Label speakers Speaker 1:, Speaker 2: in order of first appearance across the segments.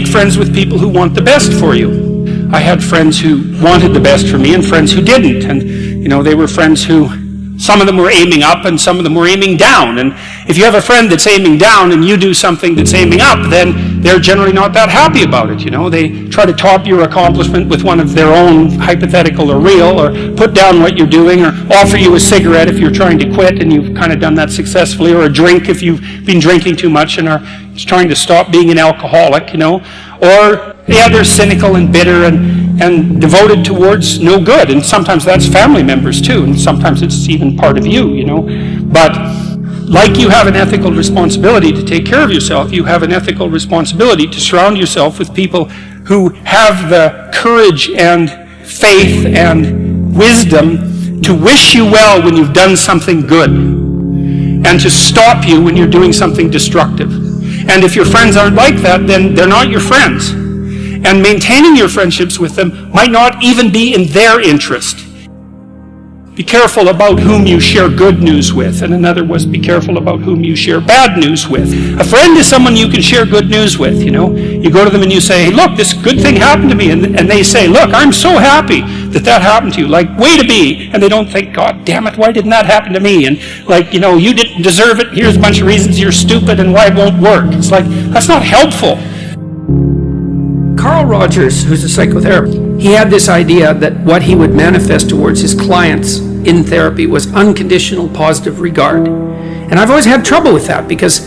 Speaker 1: make friends with people who want the best for you. I had friends who wanted the best for me and friends who didn't. And, they were friends who, some of them were aiming up and some of them were aiming down. And if you have a friend that's aiming down and you do something that's aiming up, then they're generally not that happy about it. They try to top your accomplishment with one of their own, hypothetical or real, or put down what you're doing, or offer you a cigarette if you're trying to quit and you've kind of done that successfully, or a drink if you've been drinking too much and are trying to stop being an alcoholic, or they're cynical and bitter and devoted towards no good. And sometimes that's family members too, and sometimes it's even part of you, But like you have an ethical responsibility to take care of yourself, you have an ethical responsibility to surround yourself with people who have the courage and faith and wisdom to wish you well when you've done something good, and to stop you when you're doing something destructive. And if your friends aren't like that, then they're not your friends. And maintaining your friendships with them might not even be in their interest. Be careful about whom you share good news with, and in other words, be careful about whom you share bad news with. A friend is someone you can share good news with, You go to them and you say, hey, look, this good thing happened to me, and they say, look, I'm so happy that happened to you, like, way to be, and they don't think, God damn it, why didn't that happen to me? And you didn't deserve it, here's a bunch of reasons you're stupid and why it won't work. It's like, that's not helpful. Carl Rogers, who's a psychotherapist, he had this idea that what he would manifest towards his clients in therapy was unconditional positive regard. And I've always had trouble with that because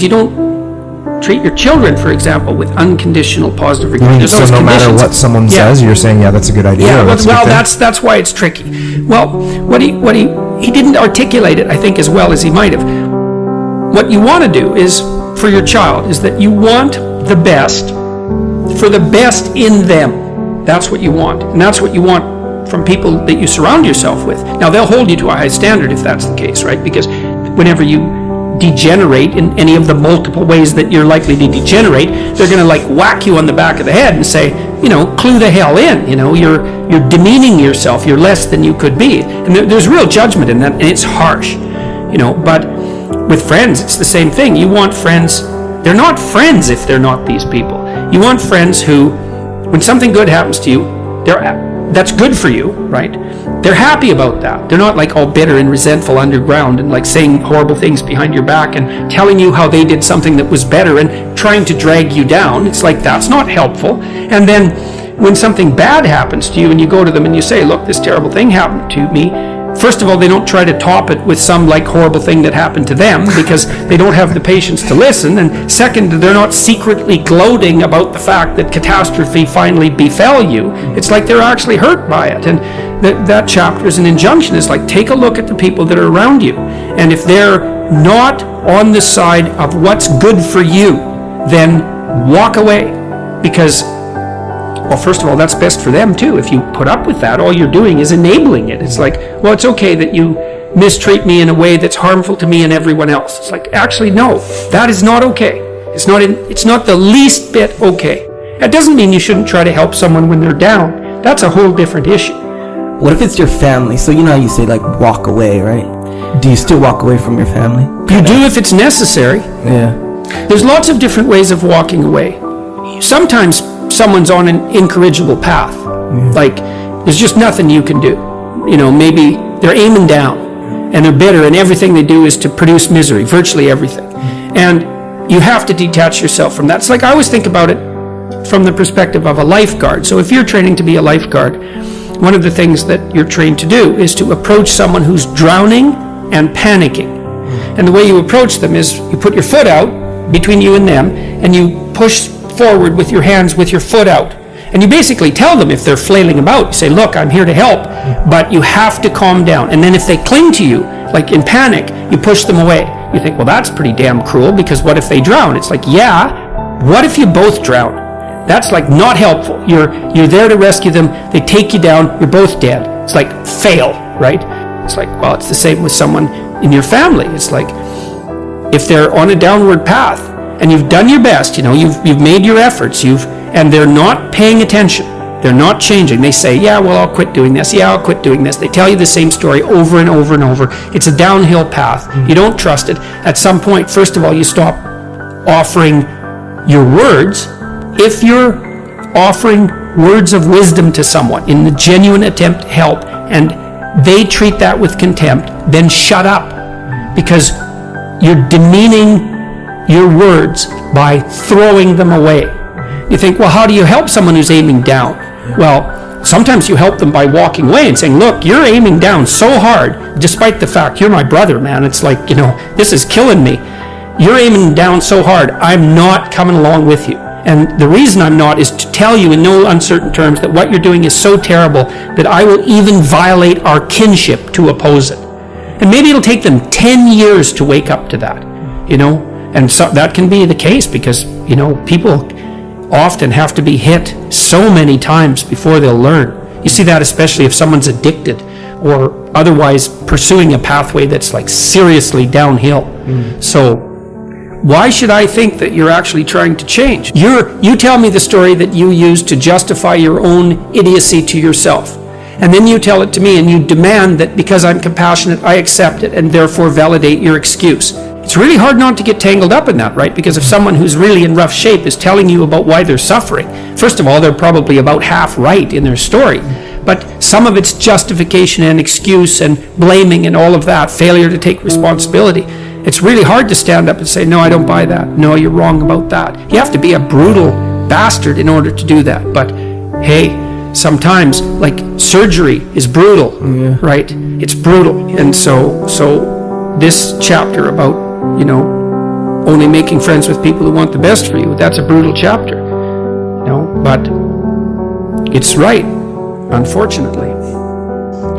Speaker 1: you don't treat your children, for example, with unconditional positive regard.
Speaker 2: So no matter what someone says, you're saying, yeah, that's a good idea.
Speaker 1: Yeah, that's why it's tricky. Well, what he didn't articulate it, I think, as well as he might have. What you want to do is, for your child, is that you want the best for the best in them. That's what you want. And that's what you want from people that you surround yourself with. Now, they'll hold you to a high standard if that's the case, right? Because whenever you degenerate in any of the multiple ways that you're likely to degenerate, they're going to whack you on the back of the head and say, clue the hell in. You're demeaning yourself. You're less than you could be. And there's real judgment in that, and it's harsh. But with friends, it's the same thing. You want friends. They're not friends if they're not these people. You want friends who, when something good happens to you, that's good for you, right? They're happy about that. They're not all bitter and resentful underground and saying horrible things behind your back and telling you how they did something that was better and trying to drag you down. It's that's not helpful. And then when something bad happens to you and you go to them and you say, look, this terrible thing happened to me, first of all, they don't try to top it with some horrible thing that happened to them because they don't have the patience to listen. And second, they're not secretly gloating about the fact that catastrophe finally befell you. It's they're actually hurt by it. And that chapter is an injunction. It's take a look at the people that are around you. And if they're not on the side of what's good for you, then walk away. Because, well, first of all, that's best for them too. If you put up with that, all you're doing is enabling it. It's well, it's okay that you mistreat me in a way that's harmful to me and everyone else. It's actually, no, that is not okay. It's not the least bit okay. That doesn't mean you shouldn't try to help someone when they're down. That's a whole different issue.
Speaker 3: What if it's your family? So how you say walk away, right? Do you still walk away from your family?
Speaker 1: You do if it's necessary.
Speaker 3: Yeah.
Speaker 1: There's lots of different ways of walking away. Sometimes someone's on an incorrigible path. There's just nothing you can do. Maybe they're aiming down and they're bitter and everything they do is to produce misery, virtually everything. And you have to detach yourself from that. It's I always think about it from the perspective of a lifeguard. So if you're training to be a lifeguard, one of the things that you're trained to do is to approach someone who's drowning and panicking. And the way you approach them is you put your foot out between you and them and you push forward with your hands with your foot out. And you basically tell them if they're flailing about, you say, look, I'm here to help, but you have to calm down. And then if they cling to you, in panic, you push them away. You think, well, that's pretty damn cruel because what if they drown? It's yeah, what if you both drown? That's not helpful. You're there to rescue them, they take you down, you're both dead. It's fail, right? It's well, it's the same with someone in your family. It's if they're on a downward path, and you've done your best, you've made your efforts, and they're not paying attention, they're not changing. They say, yeah, well, I'll quit doing this. Yeah, I'll quit doing this. They tell you the same story over and over and over. It's a downhill path. You don't trust it. At some point, first of all, you stop offering your words, if you're offering words of wisdom to someone in the genuine attempt to help, and they treat that with contempt, then shut up, because you're demeaning your words by throwing them away. You think, well, how do you help someone who's aiming down? Well, sometimes you help them by walking away and saying, look, you're aiming down so hard, despite the fact you're my brother, man. It's like, this is killing me. You're aiming down so hard, I'm not coming along with you. And the reason I'm not is to tell you in no uncertain terms that what you're doing is so terrible that I will even violate our kinship to oppose it. And maybe it'll take them 10 years to wake up to that, And so that can be the case because, people often have to be hit so many times before they'll learn. You see that especially if someone's addicted or otherwise pursuing a pathway that's like seriously downhill. So why should I think that you're actually trying to change? You tell me the story that you use to justify your own idiocy to yourself. And then you tell it to me and you demand that because I'm compassionate, I accept it and therefore validate your excuse. It's really hard not to get tangled up in that, right? Because if someone who's really in rough shape is telling you about why they're suffering, first of all, they're probably about half right in their story. But some of it's justification and excuse and blaming and all of that, failure to take responsibility. It's really hard to stand up and say, no, I don't buy that. No, you're wrong about that. You have to be a brutal bastard in order to do that. But hey, sometimes, like, surgery is brutal, right? It's brutal. And so this chapter about, only making friends with people who want the best for you, that's a brutal chapter, but it's right, unfortunately.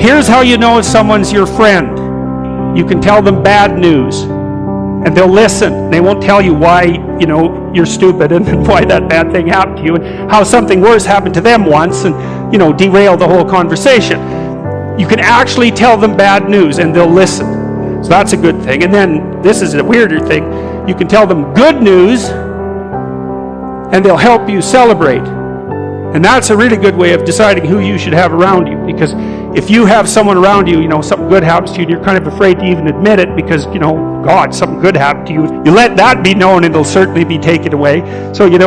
Speaker 4: Here's how you know if someone's your friend. You can tell them bad news, and they'll listen. They won't tell you why, you're stupid and why that bad thing happened to you and how something worse happened to them once and, derail the whole conversation. You can actually tell them bad news and they'll listen. So that's a good thing. And then, this is a weirder thing, you can tell them good news and they'll help you celebrate. And that's a really good way of deciding who you should have around you, because if you have someone around you, something good happens to you and you're kind of afraid to even admit it because, God, something good happened to you. You let that be known and it'll certainly be taken away. So, you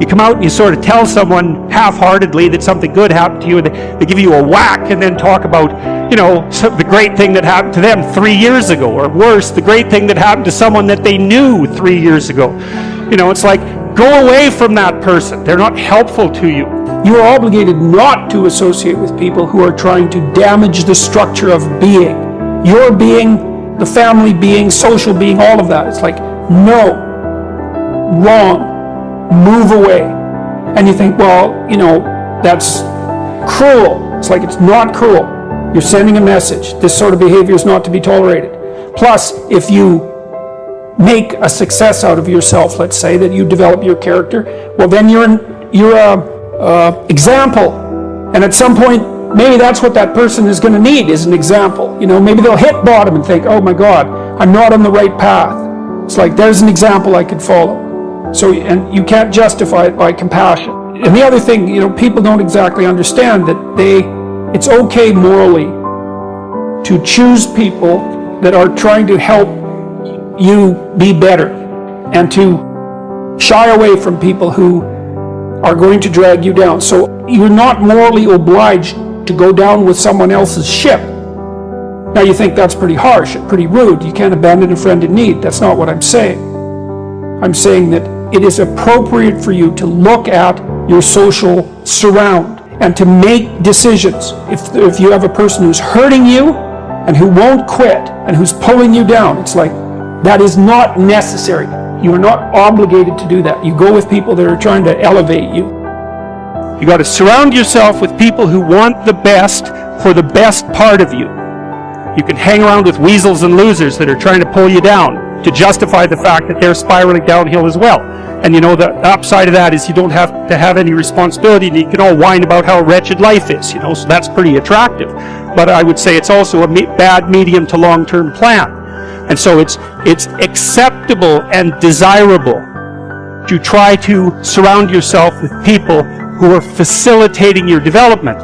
Speaker 4: come out and you sort of tell someone half-heartedly that something good happened to you and they give you a whack and then talk about, the great thing that happened to them 3 years ago, or worse, the great thing that happened to someone that they knew 3 years ago. It's like, go away from that person. They're not helpful to you.
Speaker 1: You are obligated not to associate with people who are trying to damage the structure of being. Your being, the family being, social being, all of that. It's like, no, wrong, move away. And you think, well, that's cruel. It's like, it's not cruel. You're sending a message. This sort of behavior is not to be tolerated. Plus, if you make a success out of yourself, let's say that you develop your character, well, then you're a example. And at some point, maybe that's what that person is going to need, is an example. Maybe they'll hit bottom and think, oh my God, I'm not on the right path. It's like, there's an example I could follow. So, and you can't justify it by compassion. And the other thing, people don't exactly understand that it's okay morally to choose people that are trying to help you be better, and to shy away from people who are going to drag you down. So you're not morally obliged to go down with someone else's ship. Now you think that's pretty harsh, pretty rude. You can't abandon a friend in need. That's not what I'm saying. I'm saying that it is appropriate for you to look at your social surround and to make decisions. If you have a person who's hurting you and who won't quit and who's pulling you down, it's like, that is not necessary. You are not obligated to do that. You go with people that are trying to elevate you.
Speaker 4: You got to surround yourself with people who want the best for the best part of you. You can hang around with weasels and losers that are trying to pull you down to justify the fact that they're spiraling downhill as well. And the upside of that is you don't have to have any responsibility, and you can all whine about how wretched life is, so that's pretty attractive. But I would say it's also a bad medium to long-term plan. And so it's acceptable and desirable to try to surround yourself with people who are facilitating your development.